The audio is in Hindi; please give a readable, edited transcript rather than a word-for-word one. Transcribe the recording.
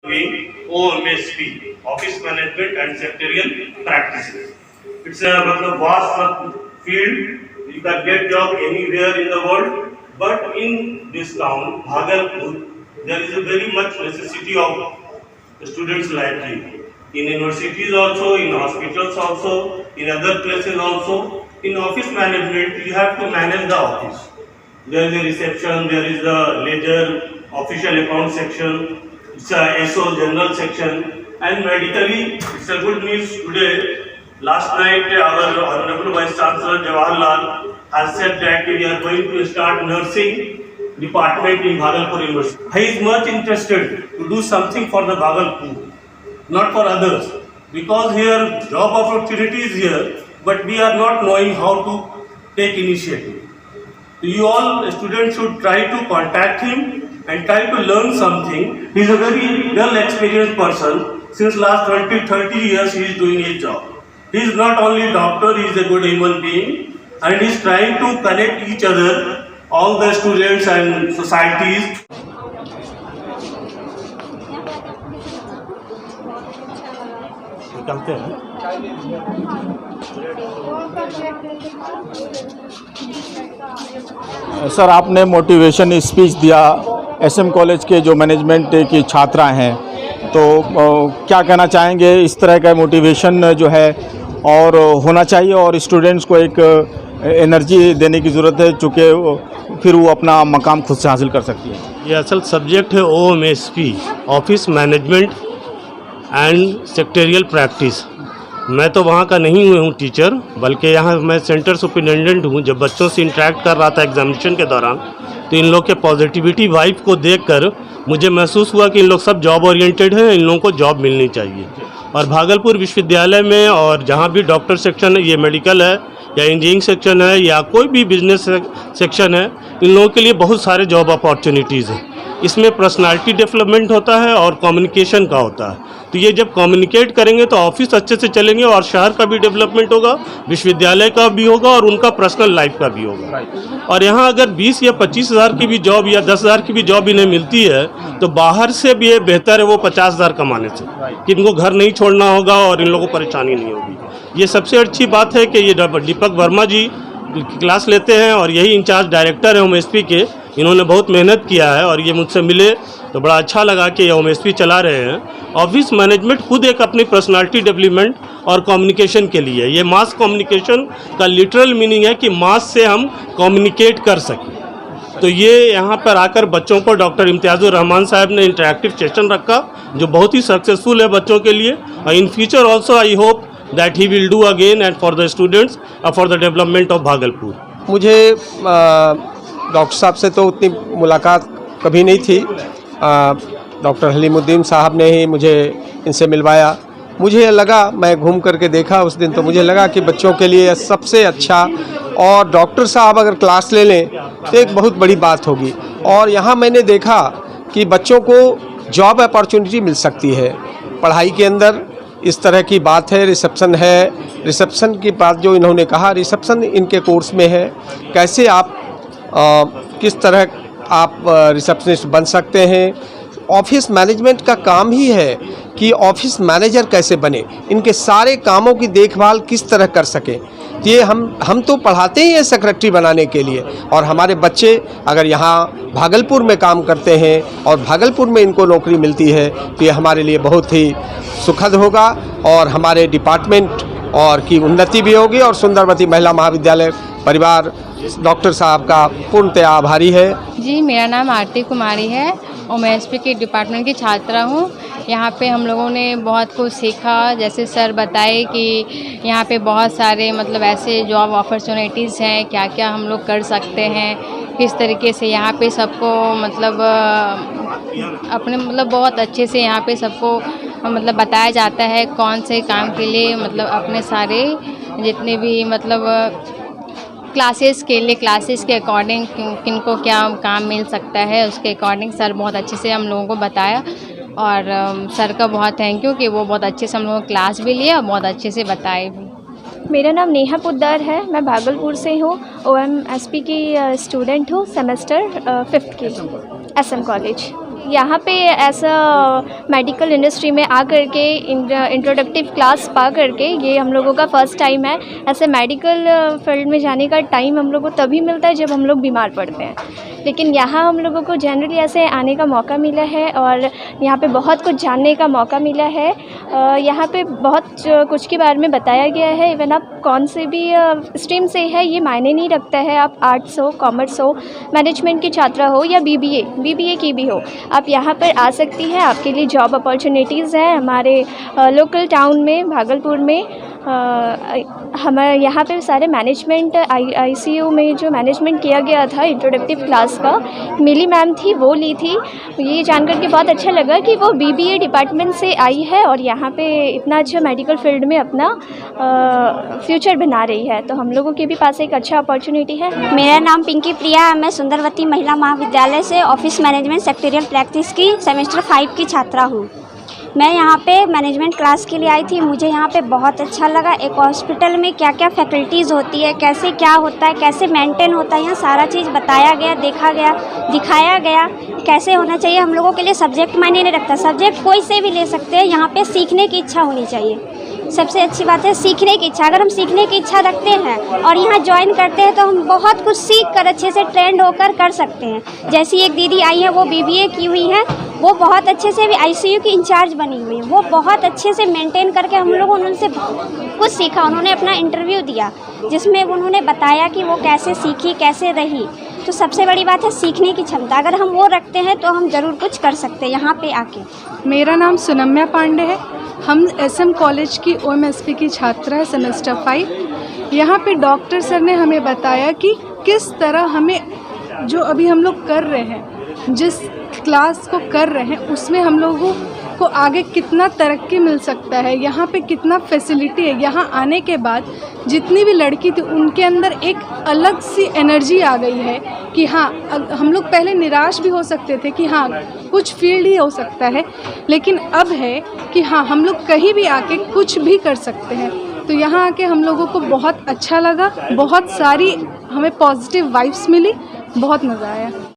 OMSP, Office Management and Secretarial Practices. It's a vast field. You can get job anywhere in the world, but in this town, Bhagalpur, there is a very much necessity of students like you. In universities also, in hospitals also, in other places also. In office management, you have to manage the office. There is a reception, there is a ledger, official account section, it's a SO general section, and medically, it's a good news today. Last night, our Honorable Vice Chancellor Jawaharlal has said that we are going to start nursing department in Bhagalpur University. He is much interested to do something for the Bhagalpur, not for others, because here job opportunity is here, but we are not knowing how to take initiative. You all students should try to contact him and try to learn something. He is a very well experienced person. Since last 20-30 years he is doing his job. He is not only doctor, he is a good human being, and he is trying to connect each other, all the students and societies. निकलते हैं सर, आपने मोटिवेशन स्पीच दिया SM कॉलेज के जो मैनेजमेंट की छात्रा हैं, तो क्या कहना चाहेंगे? इस तरह का मोटिवेशन जो है और होना चाहिए और स्टूडेंट्स को एक एनर्जी देने की ज़रूरत है, चूँकि फिर वो अपना मकाम खुद से हासिल कर सकती है। ये असल सब्जेक्ट है OMSP, office management and secretarial practice. मैं तो वहाँ का नहीं हुआ हूँ टीचर, बल्कि यहाँ मैं सेंटर सुपरिटेंडेंट हूँ। जब बच्चों से इंटरेक्ट कर रहा था एग्जामिनेशन के दौरान, तो इन लोग के पॉजिटिविटी वाइब को देखकर मुझे महसूस हुआ कि इन लोग सब जॉब ओरिएंटेड हैं, इन लोगों को जॉब मिलनी चाहिए। और भागलपुर विश्वविद्यालय में और जहाँ भी डॉक्टर सेक्शन है, ये मेडिकल है या इंजीनियरिंग सेक्शन है या कोई भी बिजनेस सेक्शन है, इन लोगों के लिए बहुत सारे जॉब अपॉर्चुनिटीज़ हैं। इसमें पर्सनालिटी डेवलपमेंट होता है और कम्युनिकेशन का होता है। तो ये जब कम्युनिकेट करेंगे तो ऑफिस अच्छे से चलेंगे और शहर का भी डेवलपमेंट होगा, विश्वविद्यालय का भी होगा और उनका पर्सनल लाइफ का भी होगा। और यहाँ अगर 20 या 25 हज़ार की भी जॉब या 10 हज़ार की भी जॉब इन्हें मिलती है, तो बाहर से भी ये बेहतर है वो 50 हज़ार कमाने से, कि इनको घर नहीं छोड़ना होगा और इन लोगों को परेशानी नहीं होगी। ये सबसे अच्छी बात है कि ये दीपक वर्मा जी क्लास लेते हैं और यही इंचार्ज डायरेक्टर हैं OMSP के। इन्होंने बहुत मेहनत किया है और ये मुझसे मिले तो बड़ा अच्छा लगा कि ये OMSP चला रहे हैं। ऑफिस मैनेजमेंट खुद एक अपनी पर्सनालिटी डेवलपमेंट और कम्युनिकेशन के लिए, ये मास कम्युनिकेशन का लिटरल मीनिंग है कि मास से हम कम्युनिकेट कर सकें। तो ये यहाँ पर आकर बच्चों को डॉक्टर इम्तियाजुर रहमान साहब ने इंटरेक्टिव सेशन रखा, जो बहुत ही सक्सेसफुल है बच्चों के लिए। और in future also I hope that he will do again and for the students for the development of Bhagalpur. मुझे डॉक्टर साहब से तो उतनी मुलाकात कभी नहीं थी। डॉक्टर हलीमुद्दीन साहब ने ही मुझे इनसे मिलवाया। मुझे लगा, मैं घूम करके देखा उस दिन, तो मुझे लगा कि बच्चों के लिए सबसे अच्छा, और डॉक्टर साहब अगर क्लास ले लें तो एक बहुत बड़ी बात होगी। और यहाँ मैंने देखा कि बच्चों को जॉब अपॉर्चुनिटी मिल सकती है पढ़ाई के अंदर। इस तरह की बात है। रिसेप्शन है, रिसेप्शन की बात जो इन्होंने कहा, रिसेप्शन इनके कोर्स में है। कैसे आप किस तरह आप रिसेप्शनिस्ट बन सकते हैं। ऑफिस मैनेजमेंट का काम ही है कि ऑफिस मैनेजर कैसे बने, इनके सारे कामों की देखभाल किस तरह कर सकें। ये हम तो पढ़ाते ही हैं सेक्रेटरी बनाने के लिए, और हमारे बच्चे अगर यहाँ भागलपुर में काम करते हैं और भागलपुर में इनको नौकरी मिलती है तो ये हमारे लिए बहुत ही सुखद होगा और हमारे डिपार्टमेंट और की उन्नति भी होगी। और सुंदरवती महिला महाविद्यालय परिवार डॉक्टर साहब का पूर्णतः आभारी है। जी, मेरा नाम आरती कुमारी है, OMSP के डिपार्टमेंट की छात्रा हूँ। यहाँ पे हम लोगों ने बहुत कुछ सीखा। जैसे सर बताए कि यहाँ पे बहुत सारे मतलब ऐसे जॉब अपॉर्चुनिटीज़ हैं, क्या क्या हम लोग कर सकते हैं, किस तरीके से यहाँ पे सबको मतलब अपने मतलब बहुत अच्छे से यहाँ पे सबको मतलब बताया जाता है कौन से काम के लिए मतलब अपने सारे जितने भी मतलब क्लासेस के अकॉर्डिंग किनको क्या काम मिल सकता है, उसके अकॉर्डिंग सर बहुत अच्छे से हम लोगों को बताया। और सर का बहुत थैंक यू कि वो बहुत अच्छे से हम लोगों को क्लास भी लिया और बहुत अच्छे से बताए भी। मेरा नाम नेहा पुद्दार है, मैं भागलपुर से हूँ। OMSP की स्टूडेंट हूँ, सेमेस्टर 5th की SM कॉलेज। यहाँ पे ऐसा मेडिकल इंडस्ट्री में आ करके इंट्रोडक्टिव क्लास पा करके ये हम लोगों का फ़र्स्ट टाइम है। ऐसे मेडिकल फील्ड में जाने का टाइम हम लोग को तभी मिलता है जब हम लोग बीमार पड़ते हैं, लेकिन यहाँ हम लोगों को जनरली ऐसे आने का मौका मिला है और यहाँ पे बहुत कुछ जानने का मौका मिला है। यहाँ पे बहुत कुछ के बारे में बताया गया है। इवन आप कौन से भी स्ट्रीम से है ये मायने नहीं रखता है, आप आर्ट्स हो, कॉमर्स हो, मैनेजमेंट की छात्रा हो या बीबीए की भी हो, आप यहाँ पर आ सकती हैं। आपके लिए जॉब अपॉर्चुनिटीज़ है हमारे लोकल टाउन में, भागलपुर में। हमारे यहाँ पे सारे मैनेजमेंट आईसीयू में जो मैनेजमेंट किया गया था इंट्रोडक्टिव क्लास का, मिली मैम थी, वो ली थी। ये जानकर के बहुत अच्छा लगा कि वो बीबीए डिपार्टमेंट से आई है और यहाँ पे इतना अच्छा मेडिकल फील्ड में अपना फ्यूचर बना रही है, तो हम लोगों के भी पास एक अच्छा अपॉर्चुनिटी है। मेरा नाम पिंकी प्रिया है। मैं सुंदरवती महिला महाविद्यालय से ऑफिस मैनेजमेंट सेक्रेटरियल प्रैक्टिस की सेमेस्टर 5 की छात्रा हूँ। मैं यहाँ पे मैनेजमेंट क्लास के लिए आई थी। मुझे यहाँ पे बहुत अच्छा लगा। एक हॉस्पिटल में क्या क्या फैकल्टीज़ होती है, कैसे क्या होता है, कैसे मेंटेन होता है, यहाँ सारा चीज़ बताया गया, देखा गया, दिखाया गया कैसे होना चाहिए। हम लोगों के लिए सब्जेक्ट मायने नहीं रखता, सब्जेक्ट कोई से भी ले सकते हैं। यहाँ पे सीखने की इच्छा होनी चाहिए। सबसे अच्छी बात है सीखने की इच्छा। अगर हम सीखने की इच्छा रखते हैं और यहाँ ज्वाइन करते हैं तो हम बहुत कुछ सीख कर अच्छे से ट्रेंड होकर कर सकते हैं। जैसी एक दीदी आई है वो बीबीए की हुई है, वो बहुत अच्छे से भी आईसीयू की इंचार्ज बनी हुई है। वो बहुत अच्छे से मेंटेन करके हम लोगों ने उनसे कुछ सीखा। उन्होंने अपना इंटरव्यू दिया जिसमें उन्होंने बताया कि वो कैसे सीखी, कैसे रही। तो सबसे बड़ी बात है सीखने की क्षमता। अगर हम वो रखते हैं तो हम ज़रूर कुछ कर सकते हैं यहाँ पे आके। मेरा नाम सुनम्या पांडे है। हम एसएम कॉलेज की ओएमएसपी की छात्रा है, सेमेस्टर 5। यहाँ पे डॉक्टर सर ने हमें बताया कि किस तरह हमें जो अभी हम लोग कर रहे हैं, जिस क्लास को कर रहे हैं, उसमें हम लोगों को आगे कितना तरक्की मिल सकता है, यहाँ पे कितना फैसिलिटी है। यहाँ आने के बाद जितनी भी लड़की थी उनके अंदर एक अलग सी एनर्जी आ गई है कि हाँ, हम लोग पहले निराश भी हो सकते थे कि हाँ कुछ फील्ड ही हो सकता है, लेकिन अब है कि हाँ हम लोग कहीं भी आके कुछ भी कर सकते हैं। तो यहाँ आके हम लोगों को बहुत अच्छा लगा, बहुत सारी हमें पॉजिटिव वाइब्स मिली, बहुत मज़ा आया।